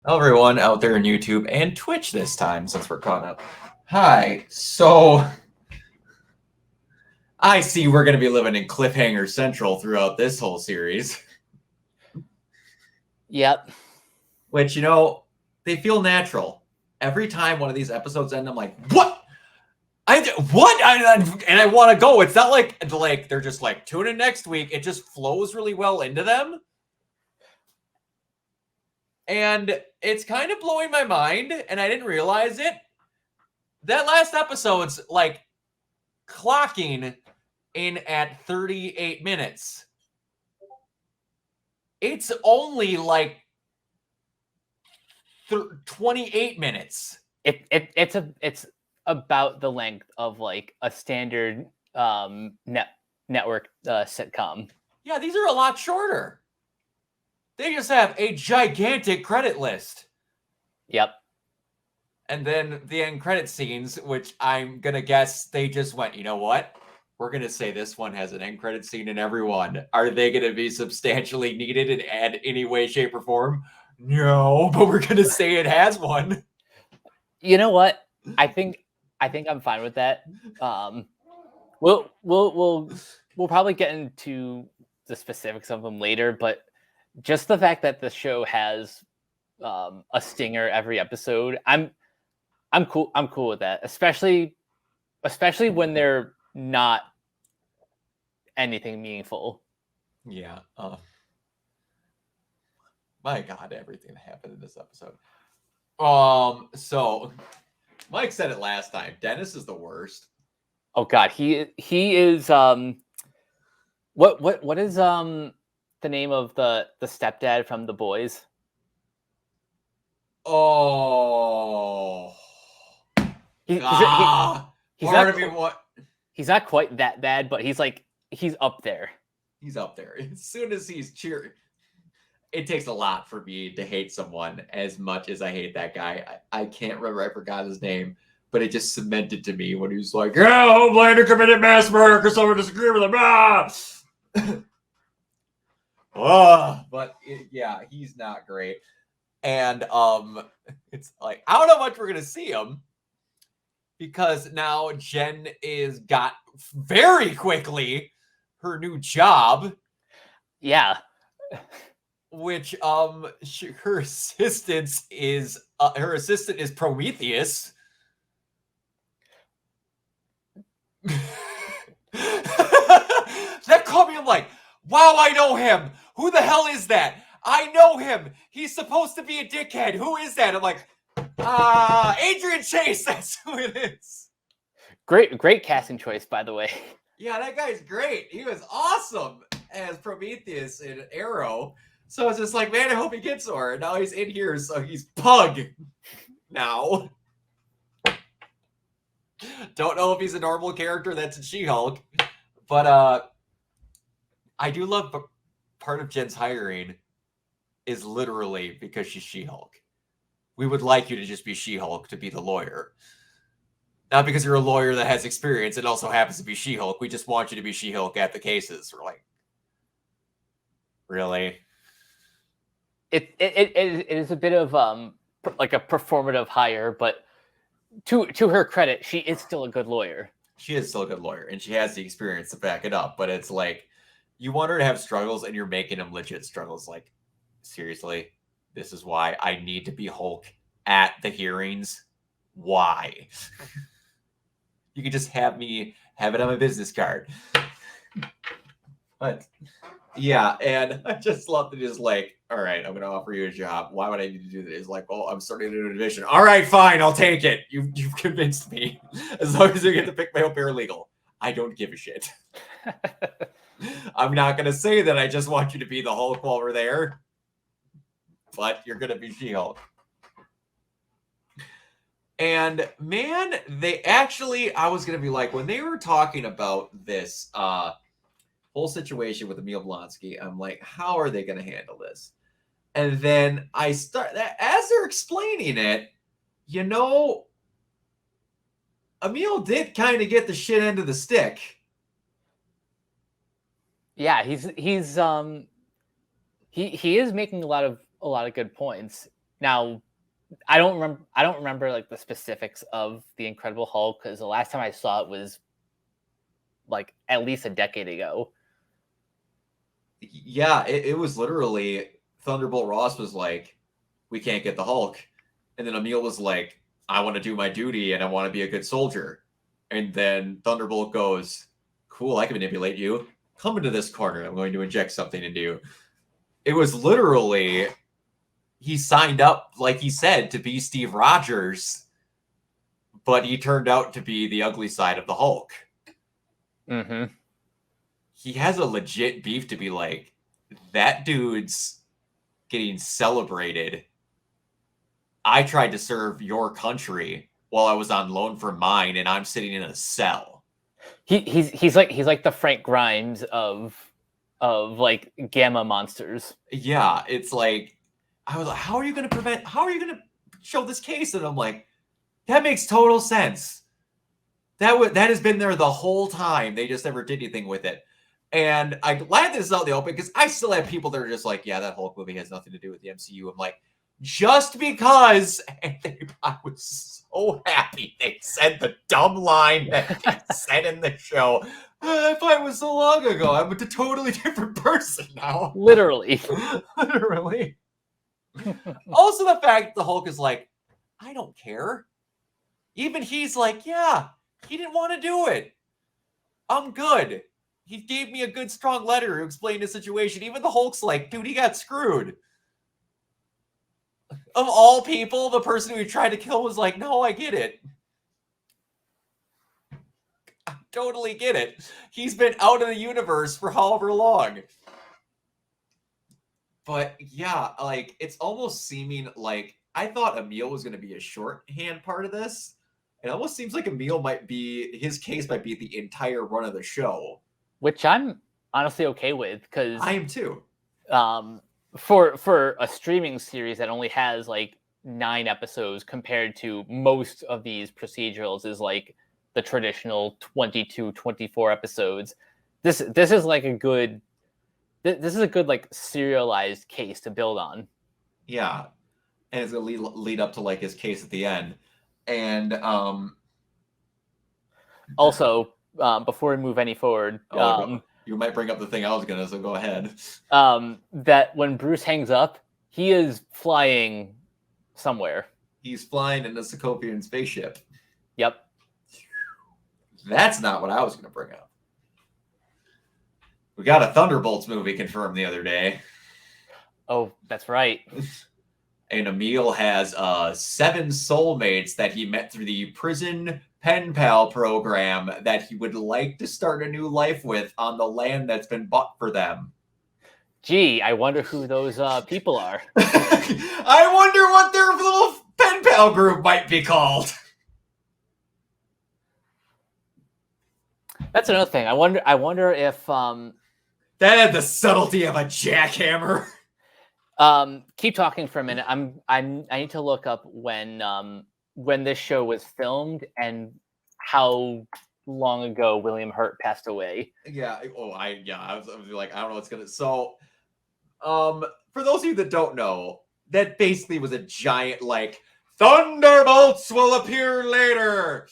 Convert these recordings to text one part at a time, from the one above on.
Everyone out there in YouTube and Twitch this time, since we're caught up. Hi. So I see we're going to be living in Cliffhanger Central throughout this whole series. Yep. Which, they feel natural. Every time one of these episodes end, I'm like, what? What? And I want to go. It's not like they're just like, tune in next week. It just flows really well into them. And it's kind of blowing my mind, and I didn't realize it. That last episode's like clocking in at 38 minutes. It's only like 28 minutes. It's about the length of like a standard network sitcom. Yeah, these are a lot shorter. They just have a gigantic credit list. Yep. And then the end credit scenes, which I'm going to guess they just went, you know what? We're going to say this one has an end credit scene in every one. Are they going to be substantially needed in any way, shape, or form? No, but we're going to say it has one. You know what? I think I'm fine with that. We'll probably get into the specifics of them later, but just the fact that the show has a stinger every episode, I'm cool with that, especially when they're not anything meaningful. Yeah. My God, everything that happened in this episode. So Mike said it last time. Dennis is the worst. Oh God, he is. What is the name of the stepdad from The Boys? Oh. He's not quite that bad, but he's up there. He's up there. As soon as he's cheering, it takes a lot for me to hate someone as much as I hate that guy. I can't remember. I forgot his name, but it just cemented to me when he was like, "Yeah, Homelander committed mass murder because someone disagreed with him." But yeah, he's not great. And it's like, I don't know how much we're gonna see him, because now Jen got very quickly her new job. Yeah. Which her assistant is Prometheus. That caught me. I'm like, wow, I know him. Who the hell is that? I know him. He's supposed to be a dickhead. Who is that? I'm like, Adrian Chase. That's who it is. Great casting choice, by the way. Yeah, that guy's great. He was awesome as Prometheus in Arrow. So I was just like, man, I hope he gets her. And now he's in here, so he's Pug now. Don't know if he's a normal character that's in She-Hulk. But I do love part of Jen's hiring is literally because she's She-Hulk. We would like you to just be She-Hulk to be the lawyer. Not because you're a lawyer that has experience. It also happens to be She-Hulk. We just want you to be She-Hulk at the cases. We're like, really? It is a bit of like a performative hire, but to her credit, she is still a good lawyer. She is still a good lawyer, and she has the experience to back it up. But it's like, you want her to have struggles, and you're making them legit struggles. Like, seriously, this is why I need to be Hulk at the hearings. Why? You could just have me have it on my business card. But yeah, and I just love that he's like, all right, I'm going to offer you a job. Why would I need to do this? He's like, well, I'm starting a new division. All right, fine, I'll take it. You've convinced me. As long as you get to pick my own paralegal. I don't give a shit. I'm not going to say that I just want you to be the Hulk while we're there. But you're going to be She-Hulk. And man, I was going to be like, when they were talking about this whole situation with Emil Blonsky, I'm like, how are they going to handle this? And then as they're explaining it, Emil did kind of get the shit end of the stick. Yeah, he is making a lot of good points. Now, I don't remember. I don't remember like the specifics of the Incredible Hulk because the last time I saw it was like at least a decade ago. Yeah, it was literally Thunderbolt Ross was like, "We can't get the Hulk," and then Emil was like, "I want to do my duty and I want to be a good soldier," and then Thunderbolt goes, "Cool, I can manipulate you. Come into this corner. I'm going to inject something into you." It was literally he signed up, like he said, to be Steve Rogers, but he turned out to be the ugly side of the Hulk. Mm-hmm. He has a legit beef to be like, that dude's getting celebrated. I tried to serve your country while I was on loan for mine, and I'm sitting in a cell. He's like the Frank Grimes of like gamma monsters. Yeah, it's like I was like, how are you going to show this case? And I'm like, that makes total sense. That has been there the whole time. They just never did anything with it. And I'm glad this is out in the open because I still have people that are just like, yeah, that Hulk movie has nothing to do with the MCU. I'm like, just because, and I was so happy they said the dumb line that they said in the show. If I was so long ago, I'm a totally different person now. Literally. Literally. Also, the fact the Hulk is like, I don't care. Even he's like, yeah, he didn't want to do it. I'm good. He gave me a good, strong letter to explain the situation. Even the Hulk's like, dude, he got screwed. Of all people, the person who he tried to kill was like, no, I get it. I totally get it. He's been out of the universe for however long. But yeah, like, it's almost seeming like I thought Emil was going to be a shorthand part of this. It almost seems like Emil his case might be the entire run of the show. Which I'm honestly okay with because I am too. For a streaming series that only has like 9 episodes compared to most of these procedurals is like the traditional 22, 24 episodes. This is like a good this is a good like serialized case to build on. Yeah. And it's going to lead up to like his case at the end. And also, before we move any forward, you might bring up the thing I was gonna, so go ahead. That when Bruce hangs up, he is flying somewhere. He's flying in the Sokovian spaceship. Yep. That's not what I was gonna bring up. We got a Thunderbolts movie confirmed the other day. Oh, that's right. And Emil has 7 soulmates that he met through the prison pen pal program that he would like to start a new life with on the land that's been bought for them. Gee, I wonder who those people are. I wonder what their little pen pal group might be called. That's another thing. I wonder if that had the subtlety of a jackhammer. Keep talking for a minute. I need to look up when this show was filmed and how long ago William Hurt passed away. Yeah. Oh, I was like, I don't know what's gonna. So, for those of you that don't know, that basically was a giant like Thunderbolts will appear later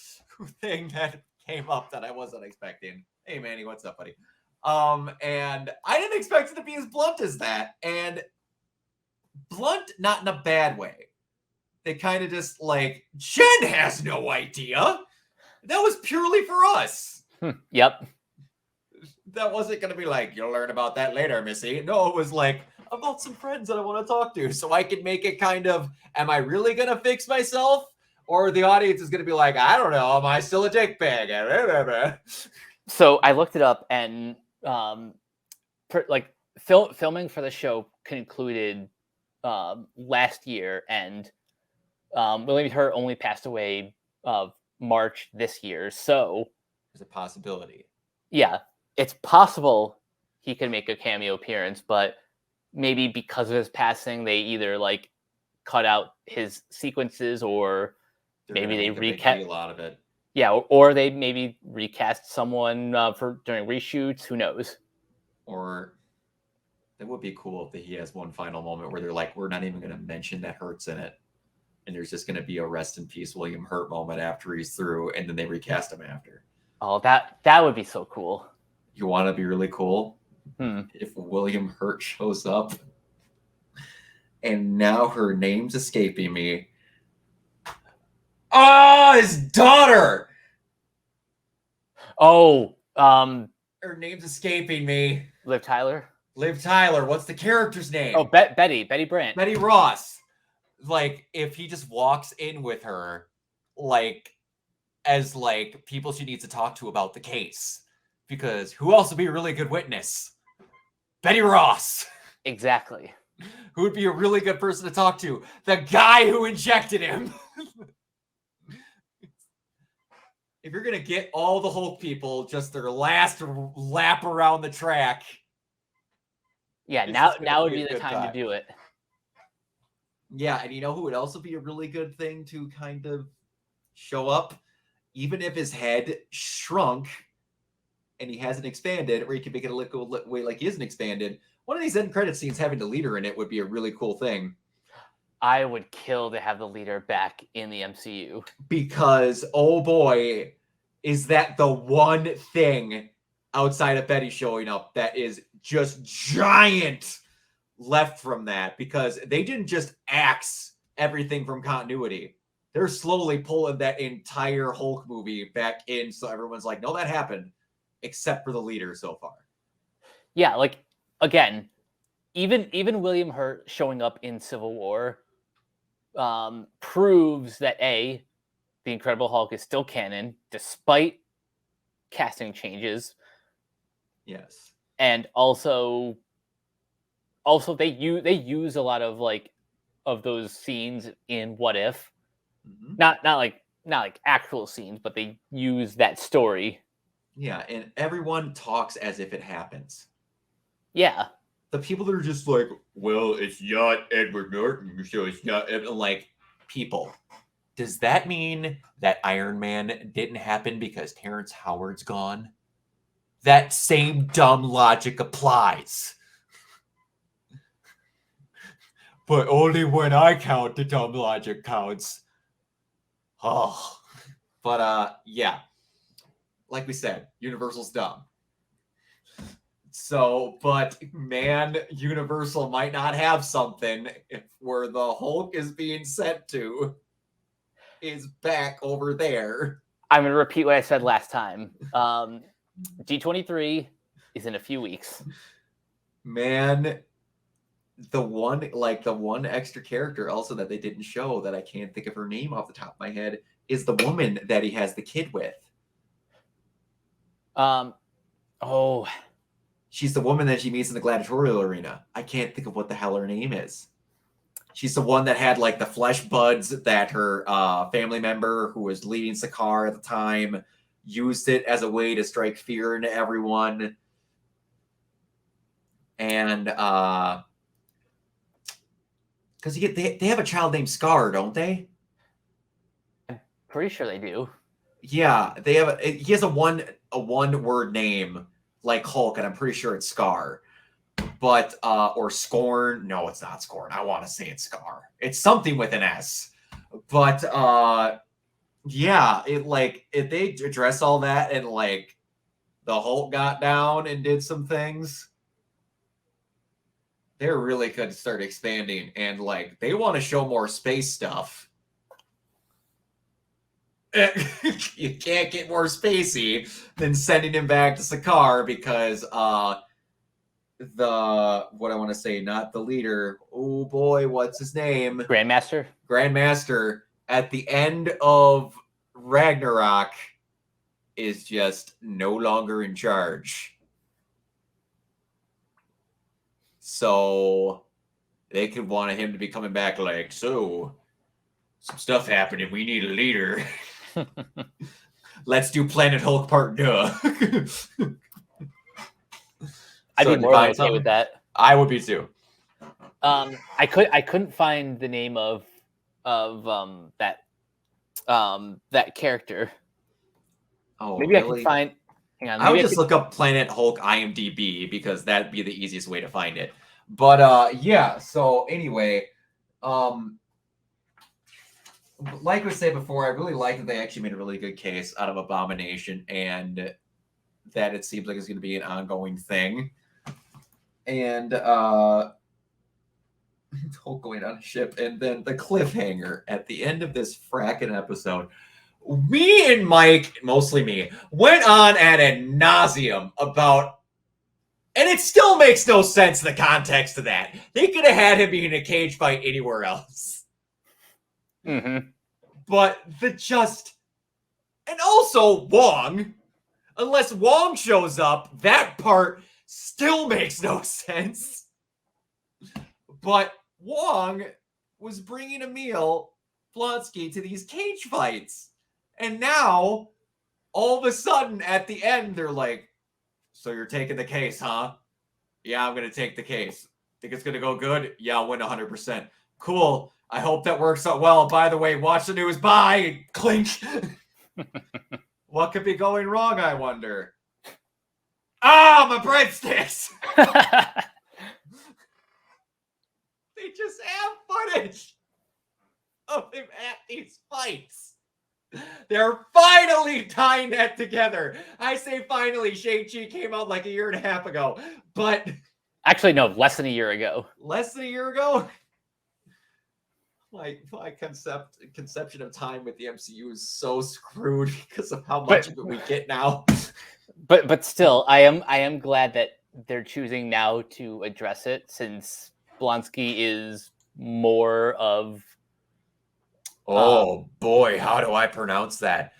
thing that came up that I wasn't expecting. Hey, Manny, what's up, buddy? And I didn't expect it to be as blunt as that, and blunt, not in a bad way. They kind of just like, Jen has no idea. That was purely for us. Yep. That wasn't going to be like, you'll learn about that later, Missy. No, it was like, about some friends that I want to talk to. So I could make it kind of, am I really going to fix myself? Or the audience is going to be like, I don't know, am I still a dick bag? So I looked it up, and filming for the show concluded last year, and William Hurt only passed away March this year. So there's a possibility. Yeah, it's possible he could make a cameo appearance, but maybe because of his passing, they either like cut out his sequences, or maybe they recast a lot of it. Yeah, or they maybe recast someone for during reshoots. Who knows? Or That would be cool if he has one final moment where they're like, we're not even going to mention that Hurt's in it. And there's just going to be a rest in peace William Hurt moment after he's through, and then they recast him after. Oh, that would be so cool. You want to be really cool? Hmm. If William Hurt shows up, and now her name's escaping me. Oh, his daughter! Oh, her name's escaping me. Liv Tyler. Liv Tyler. What's the character's name? Oh, Betty Brant. Betty Ross. Like, if he just walks in with her, like, as like people she needs to talk to about the case, because who else would be a really good witness? Betty Ross. Exactly. Who would be a really good person to talk to? The guy who injected him. If you're going to get all the Hulk people just their last lap around the track. Yeah, now would be the time to do it. Yeah, and you know who would also be a really good thing to kind of show up? Even if his head shrunk and he hasn't expanded, or he can make it look way like he isn't expanded, one of these end credit scenes having the leader in it would be a really cool thing. I would kill to have the leader back in the MCU. Because, oh boy, is that the one thing outside of Betty showing up that is just giant left from that. Because they didn't just axe everything from continuity. They're slowly pulling that entire Hulk movie back in, so everyone's like, no, that happened, except for the leader so far. Yeah, like, again, even William Hurt showing up in Civil War proves that the Incredible Hulk is still canon despite casting changes. Yes, and also they use a lot of like of those scenes in What If, not like actual scenes, but they use that story. Yeah, and everyone talks as if it happens. Yeah. The people that are just like, well, it's not Edward Norton, so it's not like, people. Does that mean that Iron Man didn't happen because Terrence Howard's gone? That same dumb logic applies. But only when I count, the dumb logic counts. Oh. But, yeah. Like we said, Universal's dumb. So, but man, Universal might not have something if where the Hulk is being sent to is back over there. I'm going to repeat what I said last time. D23 is in a few weeks. Man, the one extra character also that they didn't show that I can't think of her name off the top of my head is the woman that he has the kid with. She's the woman that she meets in the gladiatorial arena. I can't think of what the hell her name is. She's the one that had like the flesh buds that her family member who was leading Sakaar at the time used it as a way to strike fear into everyone. And because they have a child named Scar, don't they? I'm pretty sure they do. Yeah, they have. He has a one word name like Hulk, and I'm pretty sure it's Scar. But or Scorn. No, it's not Scorn. I want to say it's Scar. It's something with an S. But yeah, if they address all that and like the Hulk got down and did some things, they really could start expanding, and like they want to show more space stuff. You can't get more spacey than sending him back to Sakaar because what I want to say, not the leader. Oh boy, what's his name? Grandmaster at the end of Ragnarok is just no longer in charge. So they could want him to be coming back like, so some stuff happened and we need a leader. Let's do Planet Hulk Part 2. I'd be more than okay with that. I would be too. I couldn't find the name of that character. Oh, maybe really? I can find. Hang on. I would just look up Planet Hulk IMDb because that'd be the easiest way to find it. But yeah. So anyway, like we said before, I really like that they actually made a really good case out of Abomination, and that it seems like it's going to be an ongoing thing. And Hulk going on a ship, and then the cliffhanger at the end of this fracking episode. Me and Mike, mostly me, went on ad nauseum about, and it still makes no sense in the context of that. They could have had him be in a cage fight anywhere else. Mm-hmm. But and also Wong, unless Wong shows up, that part still makes no sense. But Wong was bringing Emil Blonsky to these cage fights. And now, all of a sudden, at the end, they're like, so you're taking the case, huh? Yeah, I'm going to take the case. Think it's going to go good? Yeah, I'll win 100%. Cool. I hope that works out well. By the way, watch the news. Bye. Clink. What could be going wrong, I wonder? Ah, my breadsticks. They just have footage of him at these fights. They're finally tying that together. I say finally. Shang-Chi came out like a year and a half ago, but actually, no, less than a year ago. Less than a year ago? My conception of time with the MCU is so screwed because of how much of it we get now. But still, I am glad that they're choosing now to address it, since Blonsky is more of. Oh boy, how do I pronounce that?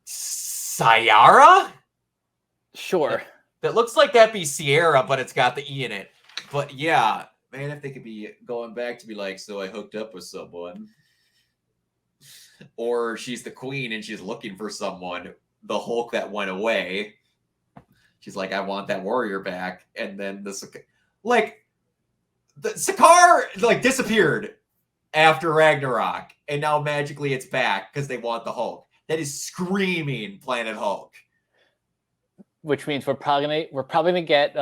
Sayara? Sure. That looks like that'd be Sierra, but it's got the E in it. But yeah, man, if they could be going back to be like, so I hooked up with someone. Or she's the queen and she's looking for someone, the Hulk that went away. She's like, I want that warrior back. And then the Sakaar disappeared after Ragnarok, and now magically it's back because they want the Hulk. That is screaming Planet Hulk. Which means we're probably gonna get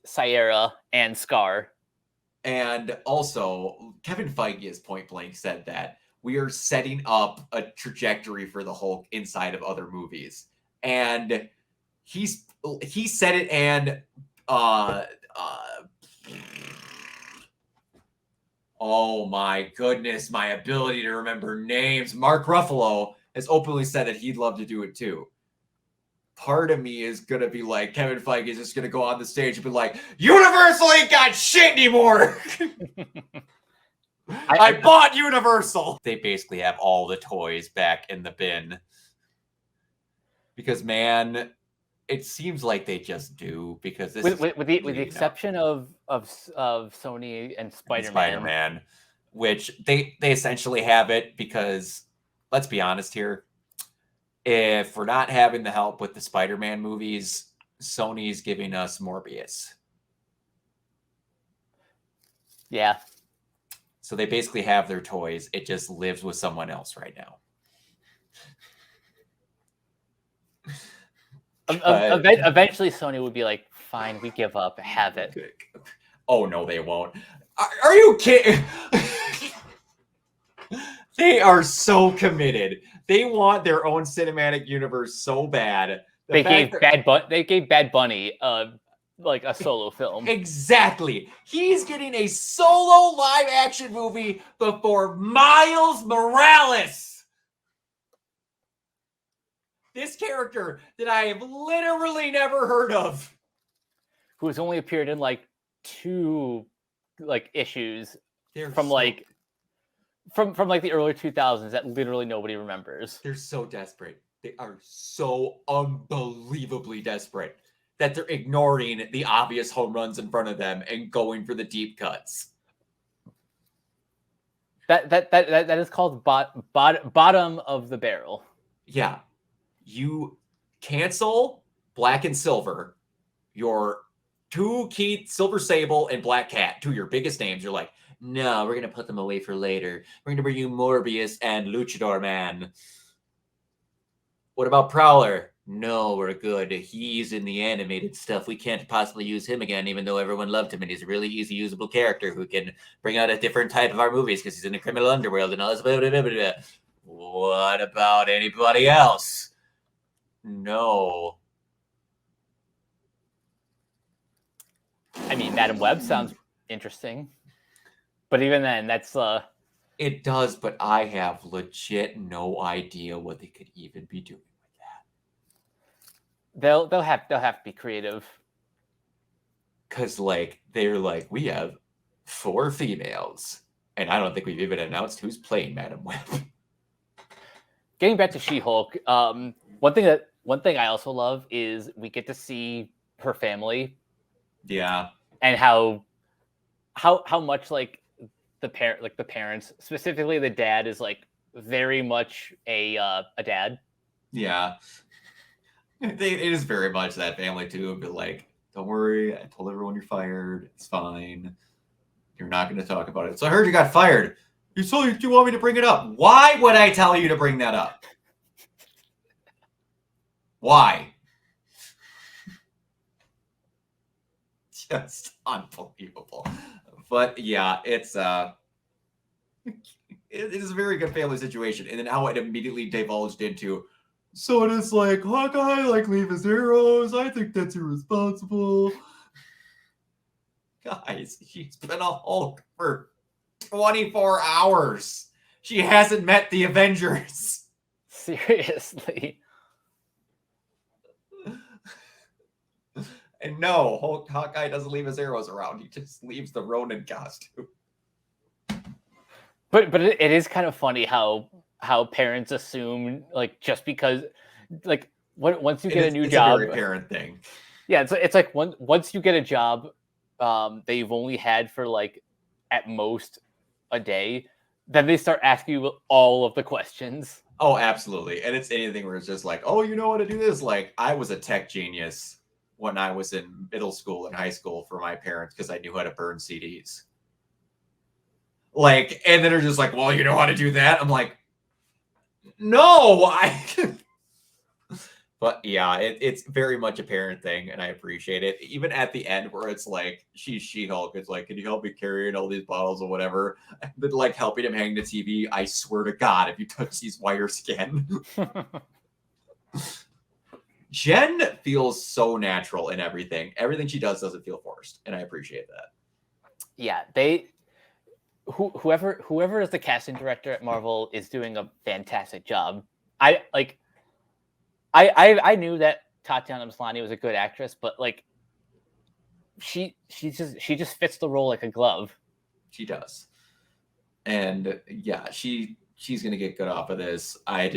Sierra and Scar. And also, Kevin Feige has point blank said that we are setting up a trajectory for the Hulk inside of other movies. And he said it, and oh my goodness, my ability to remember names. Mark Ruffalo has openly said that he'd love to do it too. Part of me is going to be like, Kevin Feige is just going to go on the stage and be like, Universal ain't got shit anymore. I bought Universal. They basically have all the toys back in the bin. Because, man, it seems like they just do. Because this with the exception of Sony and Spider-Man, which they essentially have it because, let's be honest here, if we're not having the help with the Spider-Man movies, Sony's giving us Morbius. Yeah. So they basically have their toys. It just lives with someone else right now. Eventually, Sony would be like, fine, we give up. Have it. Oh, no, they won't. Are you kidding? They are so committed. They want their own cinematic universe so bad. They gave Bad Bunny like a solo film. Exactly. He's getting a solo live action movie before Miles Morales. This character that I have literally never heard of. Who's only appeared in like 2 issues from the early 2000s that literally nobody remembers. They're so desperate. They are so unbelievably desperate that they're ignoring the obvious home runs in front of them and going for the deep cuts. That is called bottom of the barrel. Yeah. You cancel Black and Silver, your 2 key Silver Sable and Black Cat, 2 of your biggest names. You're like, no, we're going to put them away for later. We're going to bring you Morbius and Luchador Man. What about Prowler? no, we're good. He's in the animated stuff. We can't possibly use him again, even though everyone loved him, and he's a really easy usable character who can bring out a different type of our movies because he's in the criminal underworld and all this. Blah, blah, blah, blah, blah. What about anybody else? No. I mean, Madam Web sounds interesting, but even then, that's It does, but I have legit no idea what they could even be doing with that. they'll have to be creative. Cause like they're like, we have 4 females, and I don't think we've even announced who's playing Madam Web. Getting back to She-Hulk, one thing I also love is we get to see her family. Yeah. And how much like the parents, specifically the dad, is like very much a dad. Yeah. It is very much that family too, but like, don't worry, I told everyone you're fired. It's fine. You're not going to talk about it. So I heard you got fired. You want me to bring it up? Why would I tell you to bring that up? Why? Just unbelievable. But yeah, it is a very good family situation. And then how it immediately divulged into, so does like Hawkeye like leave his arrows? I think that's irresponsible. Guys, she's been a Hulk for 24 hours. She hasn't met the Avengers. Seriously. And no, Hawkeye doesn't leave his arrows around. He just leaves the Ronin costume. But it is kind of funny how parents assume like just because like once you get a new job, it's a very parent thing. Yeah, it's like once you get a job that you've only had for like at most a day, then they start asking you all of the questions. Oh, absolutely. And it's anything where it's just like, oh, you know how to do this? Like, I was a tech genius when I was in middle school and high school for my parents because I knew how to burn CDs. Like, and then they're just like, well, you know how to do that? I'm like, no, But yeah, it's very much a parent thing, and I appreciate it. Even at the end where it's like, she's She-Hulk, it's like, can you help me carrying all these bottles or whatever? But like helping him hang the TV, I swear to God, if you touch these wires again. Jen feels so natural in everything. Everything she does doesn't feel forced, and I appreciate that. Yeah, whoever is the casting director at Marvel is doing a fantastic job. I knew that Tatiana Maslany was a good actress, but like she just fits the role like a glove. She does. And yeah, she's gonna get good off of this. I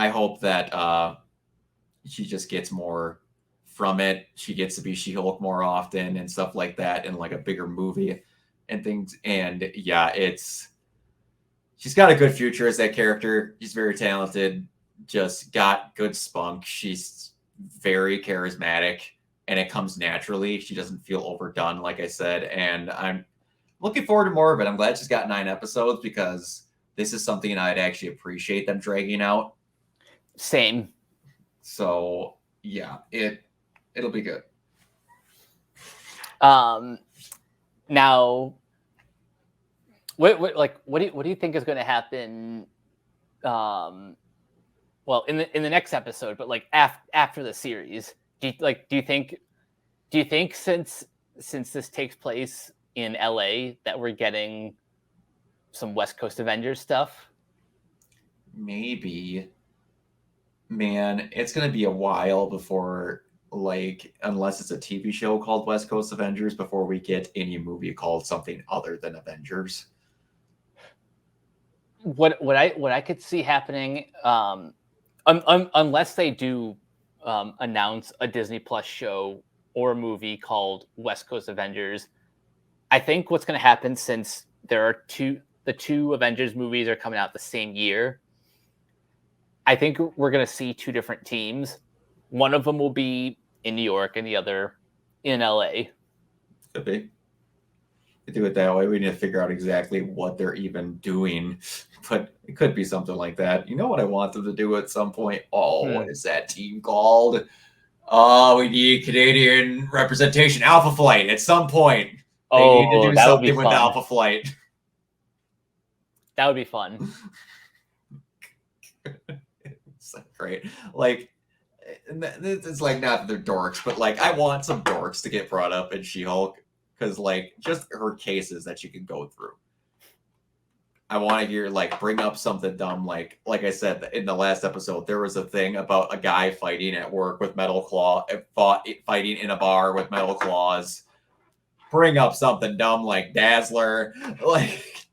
hope that she just gets more from it. She gets to be She-Hulk more often and stuff like that in like a bigger movie and things. And yeah, she's got a good future as that character. She's very talented, just got good spunk. She's very charismatic and it comes naturally. She doesn't feel overdone, like I said. And I'm looking forward to more of it. I'm glad she's got 9 episodes because this is something I'd actually appreciate them dragging out. Same. So yeah, it'll be good. Now, what do you think is going to happen? Well, in the next episode, but like after the series, do you think since this takes place in LA that we're getting some West Coast Avengers stuff? Maybe. Man, it's going to be a while before, like, unless it's a TV show called West Coast Avengers, before we get any movie called something other than Avengers. What I could see happening, unless they do announce a Disney Plus show or a movie called West Coast Avengers, I think what's going to happen, since the two Avengers movies are coming out the same year, I think we're going to see 2 different teams. One of them will be in New York and the other in LA. Could be. do it that way. We need to figure out exactly what they're even doing, but it could be something like that. You know what I want them to do at some point? Oh, what is that team called? Oh, we need Canadian representation. Alpha Flight. At some point, they need to do that would be something with fun. Alpha Flight. That would be fun. It's great. Like, it's like not that they're dorks, but like I want some dorks to get brought up in She-Hulk because like just her cases that she can go through. I want to hear like bring up something dumb like I said in the last episode there was a thing about a guy fighting at work with metal claw fighting in a bar with metal claws. Bring up something dumb like Dazzler, like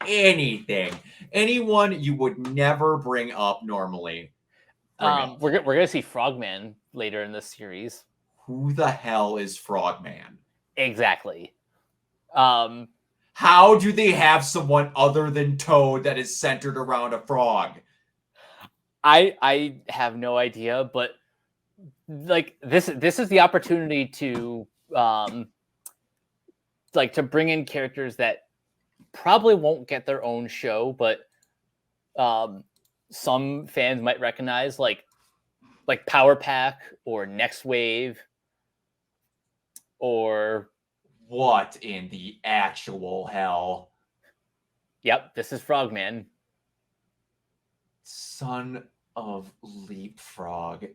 anything. Anyone you would never bring up normally. We're gonna see Frogman later in this series. Who the hell is Frogman? Exactly. How do they have someone other than Toad that is centered around a frog? I have no idea, but like this is the opportunity to like to bring in characters that probably won't get their own show, but some fans might recognize, like Power Pack or Next Wave, or what in the actual hell? Yep, this is Frogman. Son of Leapfrog.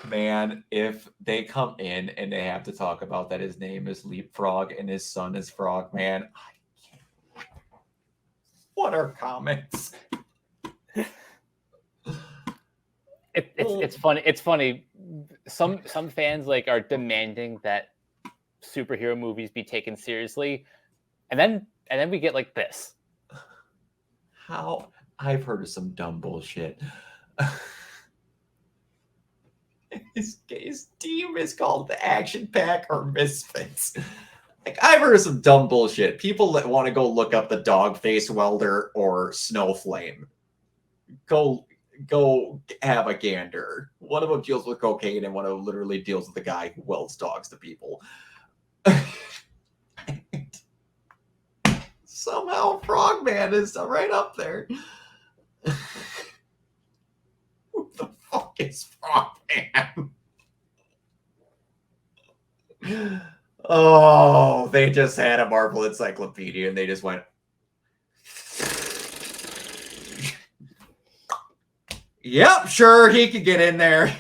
Man, if they come in and they have to talk about that his name is Leapfrog and his son is Frogman, I can't. What are comments? It's funny. It's funny. Some fans like are demanding that superhero movies be taken seriously, and then we get like this. How I've heard of some dumb bullshit. His team is called the Action Pack or Misfits. Like I've heard of some dumb bullshit. People that want to go look up the Dog Face Welder or Snowflame. Go have a gander. One of them deals with cocaine and one of them literally deals with the guy who welds dogs to people. Somehow Frogman is right up there. Who the fuck is Frogman? Oh, they just had a Marvel encyclopedia and they just went, yep, sure, he could get in there.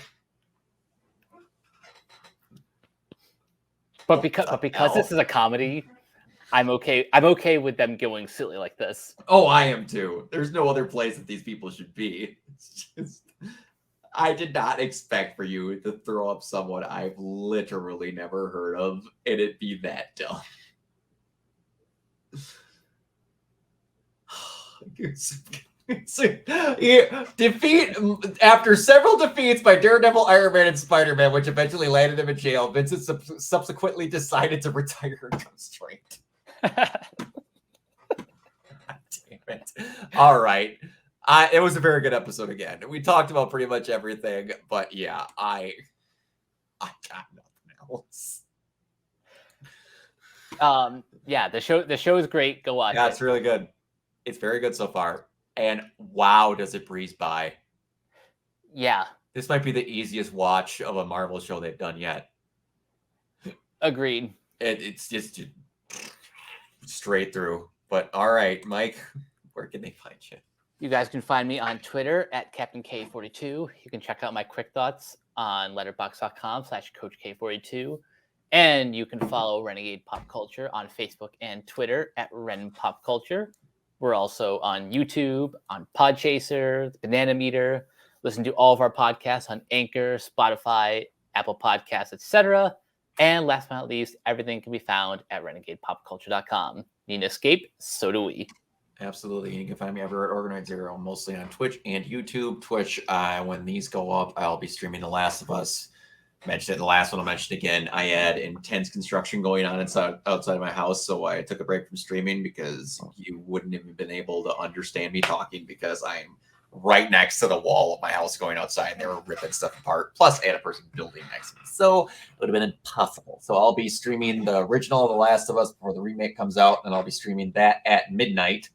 But because this is a comedy, I'm okay with them going silly like this. Oh, I am too. There's no other place that these people should be. It's just, I did not expect for you to throw up someone I've literally never heard of and it be that dumb. Defeat after several defeats by Daredevil, Iron Man, and Spider-Man, which eventually landed him in jail. Vincent subsequently decided to retire constraint. Damn it! All right, it was a very good episode again. We talked about pretty much everything, but yeah, I got nothing else. Yeah, the show is great. Go watch it. Yeah, it's really good. It's very good so far. And wow, does it breeze by. Yeah. This might be the easiest watch of a Marvel show they've done yet. Agreed. It's just straight through. But all right, Mike, where can they find you? You guys can find me on Twitter at Captain K42. You can check out my quick thoughts on letterboxd.com/CoachK42. And you can follow Renegade Pop Culture on Facebook and Twitter at Ren Pop Culture. We're also on YouTube, on Podchaser, the Banana Meter. Listen to all of our podcasts on Anchor, Spotify, Apple Podcasts, etc. And last but not least, everything can be found at renegadepopculture.com. Need an escape? So do we. Absolutely. You can find me everywhere at Organite Zero, mostly on Twitch and YouTube. Twitch, when these go up, I'll be streaming The Last of Us. Mentioned it in the last one, I'll mention again. I had intense construction going on outside of my house, so I took a break from streaming because you wouldn't have been able to understand me talking because I'm right next to the wall of my house going outside, and they were ripping stuff apart. Plus, I had a person building next to me, so it would have been impossible. So I'll be streaming the original The Last of Us before the remake comes out, and I'll be streaming that at midnight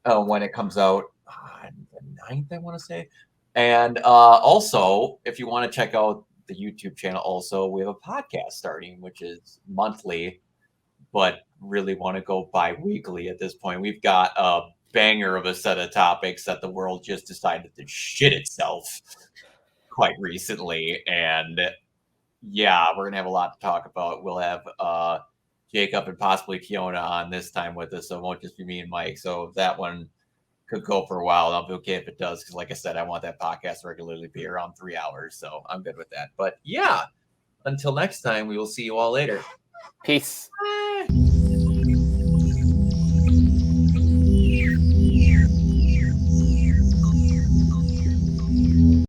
when it comes out on the 9th, I want to say. And also, if you want to check out the YouTube channel, also we have a podcast starting, which is monthly, but really want to go bi-weekly at this point. We've got a banger of a set of topics that the world just decided to shit itself quite recently. And yeah, we're going to have a lot to talk about. We'll have Jacob and possibly Kiona on this time with us, so it won't just be me and Mike. So that one could go for a while. I'll be okay if it does, because like I said, I want that podcast to regularly be around 3 hours, so I'm good with that. But yeah, until next time, we will see you all later. Peace. Bye.